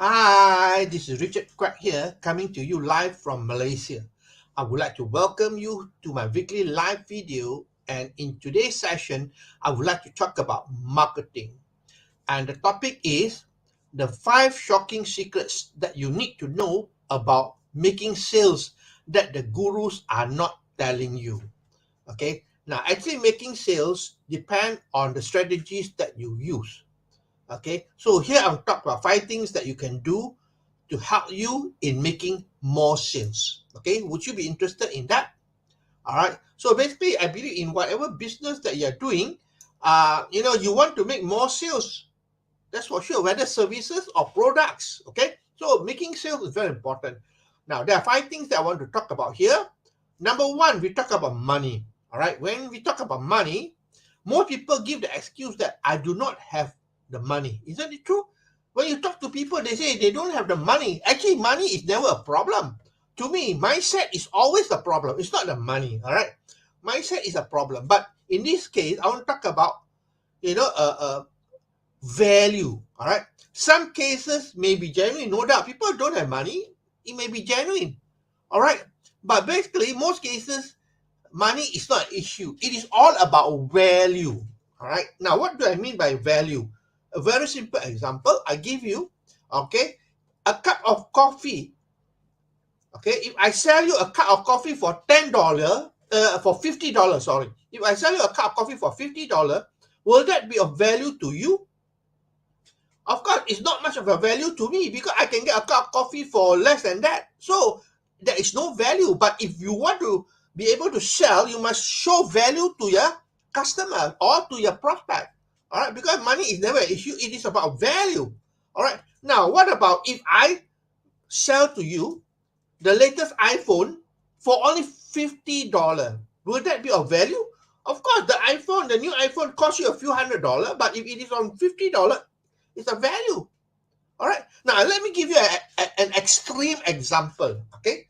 Hi, this is Richard Quack here, coming to you live from Malaysia. I would like to welcome you to my weekly live video. And in today's session, I would like to talk about marketing. And the topic is the 5 shocking secrets that you need to know about making sales that the gurus are not telling you. Okay, now actually making sales depend on the strategies that you use. Okay, so here I'll talk about 5 things that you can do to help you in making more sales. Okay, would you be interested in that? All right. So basically, I believe in whatever business that you're doing, you want to make more sales. That's for sure, whether services or products. Okay. So making sales is very important. Now, there are 5 things that I want to talk about here. Number one, we talk about money. All right. When we talk about money, more people give the excuse that I do not have the money. Isn't it true? When you talk to people, they say they don't have the money. Actually, money is never a problem. To me, mindset is always the problem. It's not the money. All right. Mindset is a problem. But in this case, I want to talk about, value. All right. Some cases may be genuine, no doubt. People don't have money. It may be genuine. All right. But basically, most cases, money is not an issue. It is all about value. All right. Now, what do I mean by value? A very simple example. I give you, okay, a cup of coffee. Okay. If I sell you a cup of coffee for $10, for $50, sorry. If I sell you a cup of coffee for $50, will that be of value to you? Of course, it's not much of a value to me because I can get a cup of coffee for less than that. So there is no value. But if you want to be able to sell, you must show value to your customer or to your prospect. All right, because money is never an issue. It is about value. All right. Now, what about if I sell to you the latest iPhone for only $50? Will that be of value? Of course, the new iPhone costs you a few $100s, but if it is on $50, it's a value. All right. Now, let me give you an extreme example. Okay.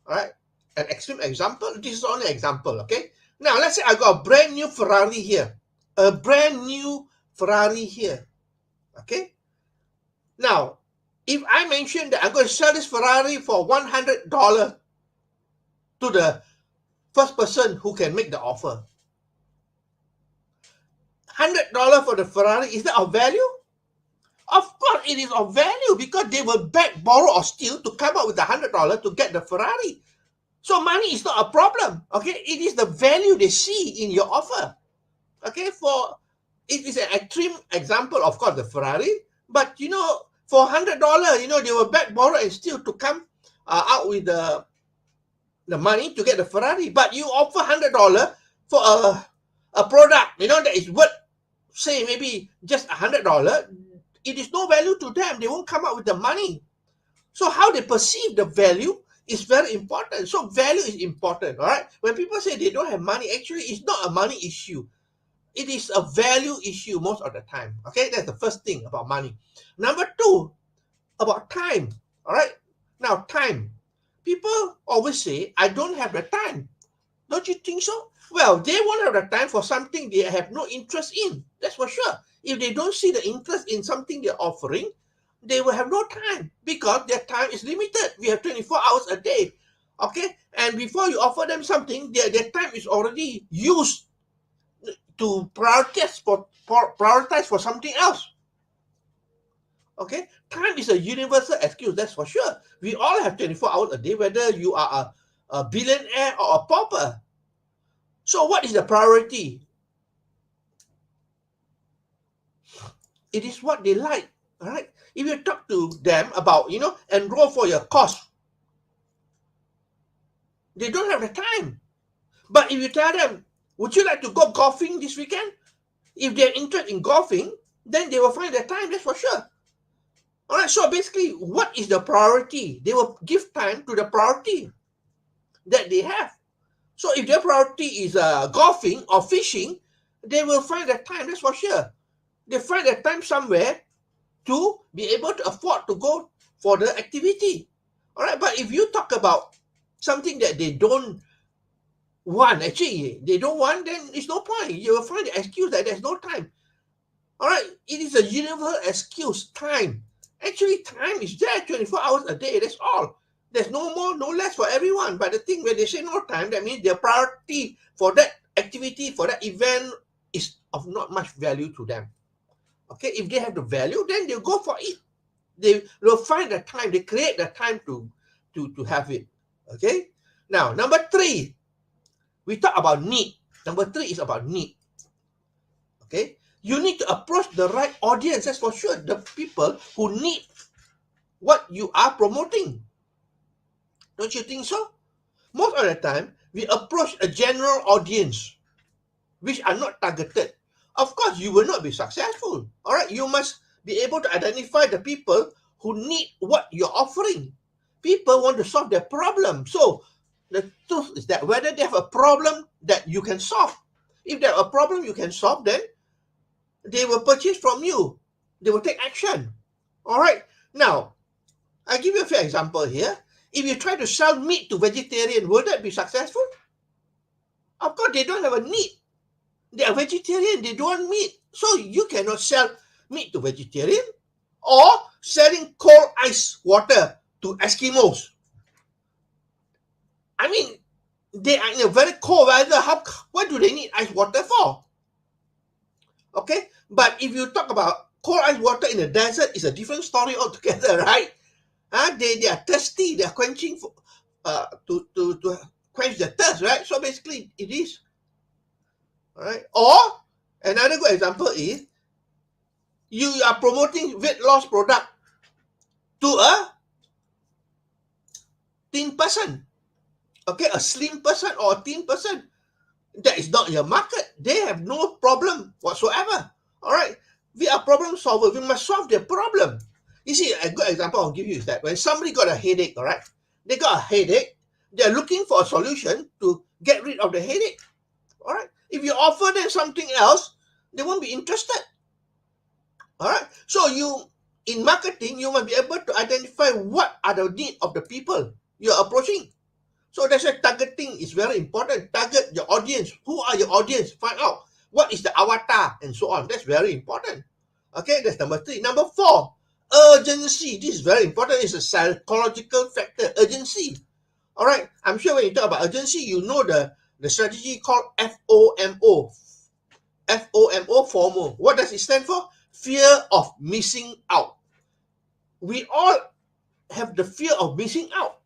All right. An extreme example. This is only an example. Okay. Now, let's say I got a brand new Ferrari here. A brand new Ferrari here. Okay. Now, if I mention that I'm going to sell this Ferrari for $100 to the first person who can make the offer, $100 for the Ferrari, is that of value? Of course, it is of value because they will beg, borrow, or steal to come up with the $100 to get the Ferrari. So money is not a problem. Okay, it is the value they see in your offer. Okay, it is an extreme example, of course, the Ferrari. But for $100, they will beg, borrow, and steal to come out with the money to get the Ferrari. But you offer $100 for a product, that is worth, say, maybe just $100. It is no value to them. They won't come out with the money. So how they perceive the value is very important. So value is important, all right? When people say they don't have money, actually it's not a money issue. It is a value issue most of the time. Okay, that's the first thing about money. Number two, about time. All right. Now, time. People always say, I don't have the time. Don't you think so? Well, they won't have the time for something they have no interest in. That's for sure. If they don't see the interest in something they're offering, they will have no time because their time is limited. We have 24 hours a day. Okay? And before you offer them something, their time is already used to prioritize for something else. Okay? Time is a universal excuse, that's for sure. We all have 24 hours a day, whether you are a billionaire or a pauper. So what is the priority? It is what they like, all right? If you talk to them about, enroll for your course, they don't have the time. But if you tell them, would you like to go golfing this weekend? If they're interested in golfing, then they will find the time, that's for sure. All right, so basically, what is the priority? They will give time to the priority that they have. So if their priority is golfing or fishing, they will find the time, that's for sure. They find the time somewhere to be able to afford to go for the activity. All right, but if you talk about something that they don't want, actually, they don't want, then it's no point. You will find the excuse that there's no time. All right, it is a universal excuse, time. Actually, time is there 24 hours a day. That's all. There's no more, no less for everyone. But the thing, when they say no time, that means their priority for that activity, for that event, is of not much value to them. Okay, if they have the value, then they'll go for it. They'll find the time. They create the time to have it. Okay. Now, number 3, we talk about need. Number 3 is about need. Okay, you need to approach the right audience. That's for sure. The people who need what you are promoting. Don't you think so? Most of the time, we approach a general audience which are not targeted. Of course, you will not be successful. All right, you must be able to identify the people who need what you're offering. People want to solve their problem. So the truth is that whether they have a problem that you can solve. If they have a problem you can solve, then they will purchase from you. They will take action. All right. Now, I'll give you a few examples here. If you try to sell meat to vegetarian, will that be successful? Of course, they don't have a need. They are vegetarian. They don't want meat. So you cannot sell meat to vegetarian. Or selling cold ice water to Eskimos. I mean, they are in a very cold weather. What do they need ice water for? Okay, but if you talk about cold ice water in the desert, it's a different story altogether, right? They are thirsty. They are quenching for, to quench the thirst, right? So basically, it is. All right. Or another good example is you are promoting weight loss product to a thin person. Okay, a slim person or a thin person. That is not your market. They have no problem whatsoever. All right. We are problem solvers. We must solve their problem. You see, a good example I'll give you is that when somebody got a headache, all right, they got a headache, they're looking for a solution to get rid of the headache. All right. If you offer them something else, they won't be interested. All right. So in marketing, you must be able to identify what are the needs of the people you're approaching. So that's why targeting is very important. Target your audience. Who are your audience? Find out what is the avatar and so on. That's very important. Okay, that's number 3. Number 4, urgency. This is very important. It's a psychological factor. Urgency. All right. I'm sure when you talk about urgency, you know the strategy called FOMO. FOMO, FOMO. What does it stand for? Fear of missing out. We all have the fear of missing out.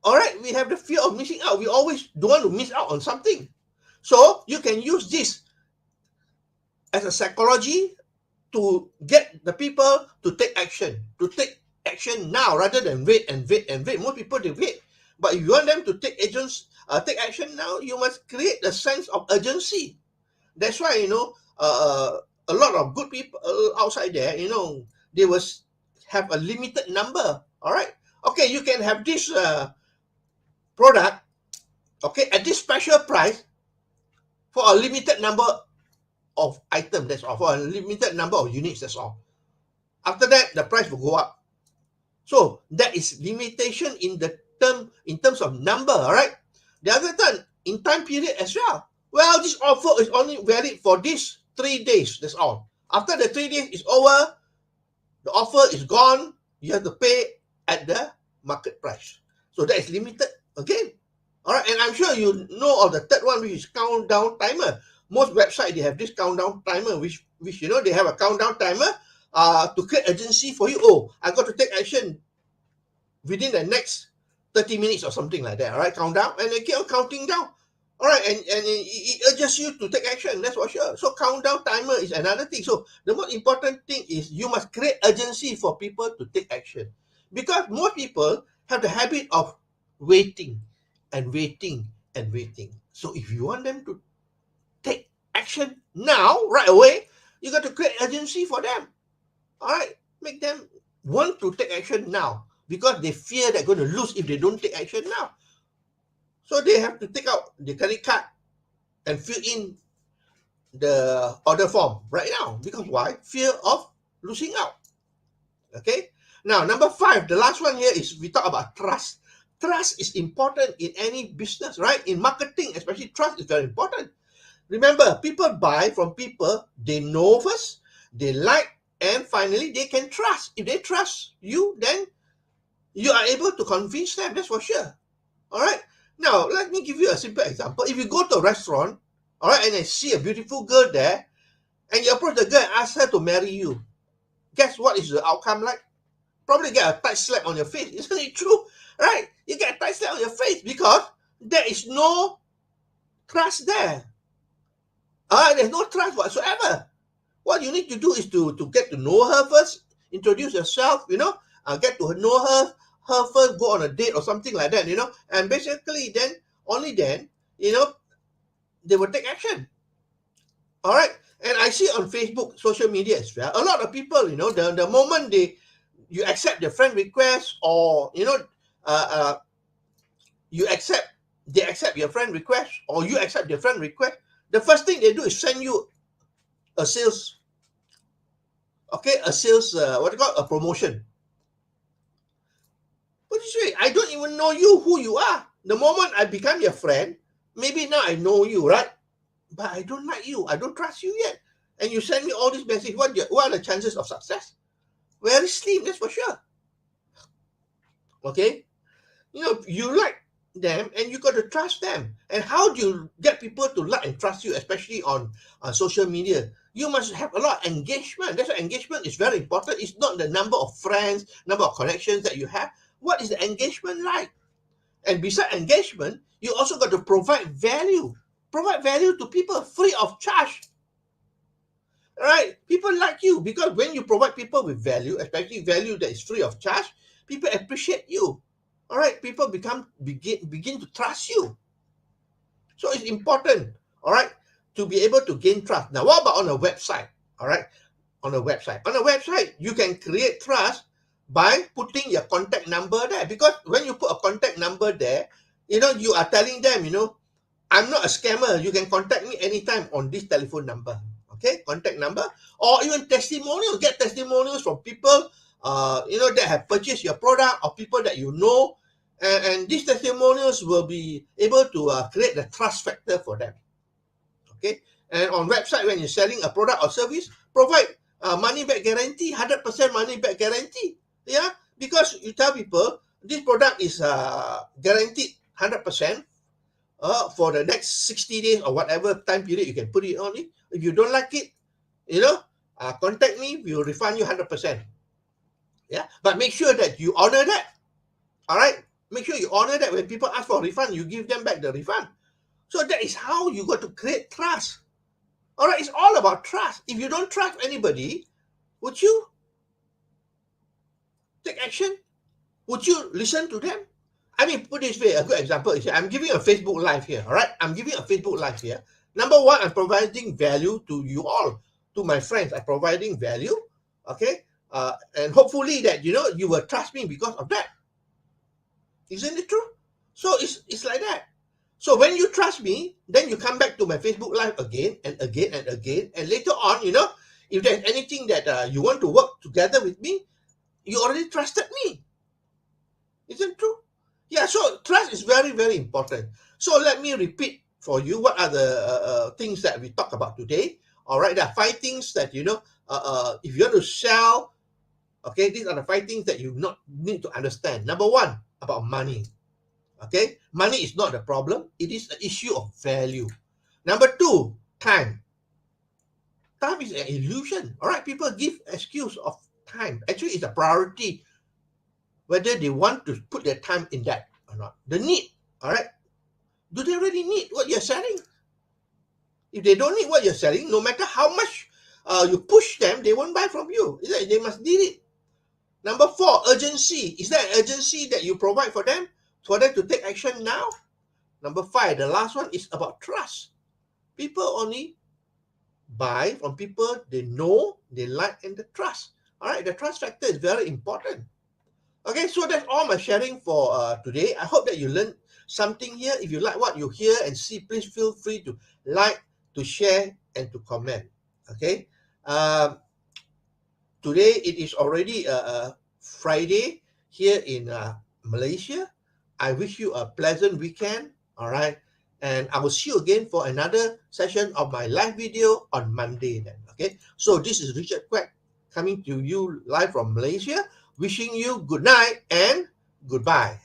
All right, we have the fear of missing out. We always don't want to miss out on something. So you can use this as a psychology to get the people to take action now rather than wait and wait and wait. Most people, they wait. But if you want them to take action now, you must create a sense of urgency. That's why, a lot of good people outside there, they will have a limited number. All right. Okay, you can have this product, okay, at this special price for a limited number of items. That's all. For a limited number of units. That's all. After that, the price will go up. So that is limitation in terms of number. All right. The other time, in time period as well. Well, this offer is only valid for this 3 days. That's all. After the 3 days is over, the offer is gone. You have to pay at the market price. So that is limited again. All right, and I'm sure you know of the third one, which is countdown timer. Most websites, they have this countdown timer, which they have a countdown timer to create urgency for you. Oh, I got to take action within the next 30 minutes or something like that. All right, countdown, and they keep on counting down. All right, and it urges you to take action. That's for sure. So countdown timer is another thing. So the most important thing is you must create urgency for people to take action, because most people have the habit of waiting and waiting and waiting. So if you want them to take action now, right away, you got to create urgency for them. All right, make them want to take action now, because they fear they're going to lose if they don't take action now. So they have to take out the credit card and fill in the order form right now. Because why? Fear of losing out. Okay. Now, number 5, the last one here is we talk about trust. Trust is important in any business, right? In marketing, especially, trust is very important. Remember, people buy from people they know first, they like and finally they can trust. If they trust you, then you are able to convince them, that's for sure. All right. Now, let me give you a simple example. If you go to a restaurant, all right, and I see a beautiful girl there, and you approach the girl and ask her to marry you, guess what is the outcome like? Probably get a tight slap on your face. Isn't it true? Right? You get a tight slap on your face because there is no trust there. There's no trust whatsoever. What you need to do is to get to know her first, introduce yourself, get to know her first, go on a date or something like that, and basically then, only then, they will take action. All right. And I see on Facebook, social media as well, a lot of people, the moment you accept their friend request, or, they accept your friend request, or you accept their friend request, the first thing they do is send you a sales, a promotion. What do you say? I don't even know you, who you are. The moment I become your friend, maybe now I know you, right? But I don't like you. I don't trust you yet. And you send me all these messages. What are the chances of success? Very slim, that's for sure. Okay? You like them and you got to trust them. And how do you get people to like and trust you, especially on social media? You must have a lot of engagement. That's why engagement is very important. It's not the number of friends, number of connections that you have. What is the engagement like? And besides engagement, you also got to provide value. Provide value to people free of charge. Right? People like you because when you provide people with value, especially value that is free of charge, people appreciate you. All right? People begin to trust you. So it's important, all right, to be able to gain trust. Now, what about on a website? All right? On a website, you can create trust by putting your contact number there, because when you put a contact number there, you are telling them, I'm not a scammer. You can contact me anytime on this telephone number. Okay, contact number, or even testimonials. Get testimonials from people, that have purchased your product, or people that you know, and these testimonials will be able to create the trust factor for them. Okay, and on website, when you're selling a product or service, provide money back guarantee, 100% money back guarantee. Yeah, because you tell people this product is guaranteed 100%. For the next 60 days or whatever time period you can put it on it. If you don't like it, contact me, we will refund you 100%. Yeah, but make sure that you honor that. All right, make sure you honor that. When people ask for a refund, you give them back the refund. So that is how you got to create trust. All right, it's all about trust. If you don't trust anybody, would you take action? Would you listen to them? I mean, put this way, a good example is I'm giving a Facebook Live here, all right? I'm giving a Facebook Live here. Number one, I'm providing value to you all, to my friends. I'm providing value, okay? And hopefully that, you will trust me because of that. Isn't it true? So it's like that. So when you trust me, then you come back to my Facebook Live again and again and again. And later on, if there's anything that you want to work together with me, you already trusted me. Isn't it true? Yeah, so trust is very, very important. So let me repeat for you what are the things that we talked about today. All right, there are 5 things that, if you want to sell, okay, these are the 5 things that you need to understand. Number 1, about money. Okay, money is not the problem. It is an issue of value. Number 2, time. Time is an illusion. All right, people give excuse of time. Actually, it's a priority whether they want to put their time in that or not. The need, all right? Do they really need what you're selling? If they don't need what you're selling, no matter how much you push them, they won't buy from you. They must need it. Number 4, urgency. Is there an urgency that you provide for them to take action now? Number 5, the last one is about trust. People only buy from people they know, they like, and they trust. All right, the trust factor is very important. Okay, so that's all my sharing for today. I hope that you learned something here. If you like what you hear and see, please feel free to like, to share, and to comment. Okay. Today it is already Friday here in Malaysia. I wish you a pleasant weekend. All right. And I will see you again for another session of my live video on Monday then. Okay. So this is Richard Quek coming to you live from Malaysia, wishing you good night and goodbye.